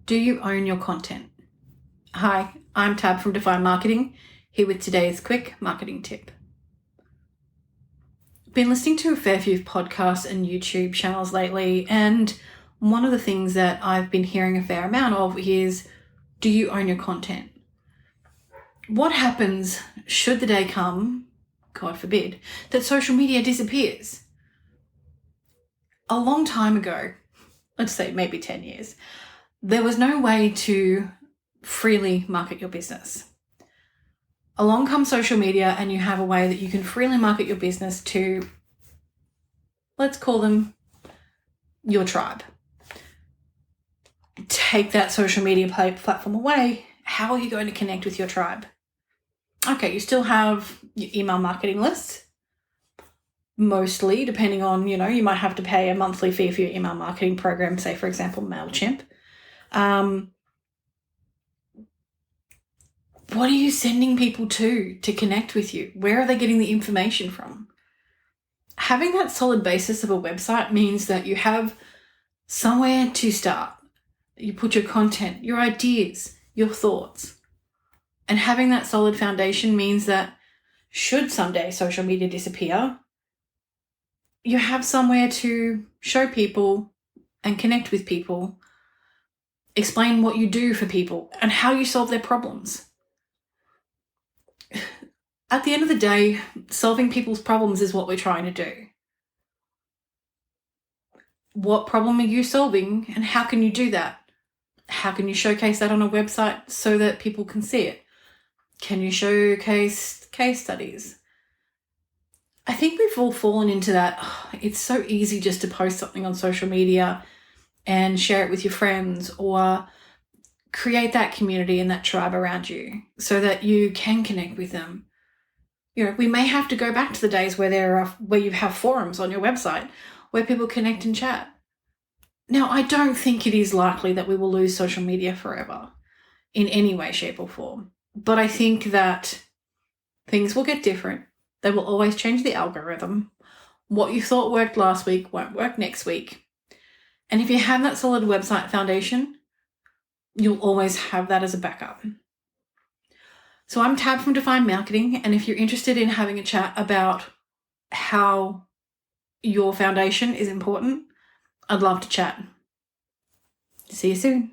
Do you own your content? Hi, I'm Tab from Define Marketing, here with today's quick marketing tip. I've been listening to a fair few podcasts and YouTube channels lately, and one of the things that I've been hearing a fair amount of is, do you own your content? What happens should the day come, God forbid, that social media disappears? A long time ago, let's say maybe 10 years, there was no way to freely market your business. Along comes social media and you have a way that you can freely market your business to, let's call them your tribe. Take that social media platform away, how are you going to connect with your tribe? Okay, you still have your email marketing list, mostly, depending on, you might have to pay a monthly fee for your email marketing program, say, for example, MailChimp. What are you sending people to connect with you? Where are they getting the information from? Having that solid basis of a website means that you have somewhere to start. You put your content, your ideas, your thoughts. And having that solid foundation means that should someday social media disappear, you have somewhere to show people and connect with people, explain what you do for people and how you solve their problems. At the end of the day, solving people's problems is what we're trying to do. What problem are you solving and how can you do that? How can you showcase that on a website so that people can see it? Can you showcase case studies? I think we've all fallen into that. It's so easy just to post something on social media and share it with your friends or create that community and that tribe around you so that you can connect with them. We may have to go back to the days where you have forums on your website where people connect and chat. Now, I don't think it is likely that we will lose social media forever in any way, shape, or form. But I think that things will get different. They will always change the algorithm. What you thought worked last week won't work next week. And if you have that solid website foundation, you'll always have that as a backup. So I'm Tab from Define Marketing, and if you're interested in having a chat about how your foundation is important, I'd love to chat. See you soon.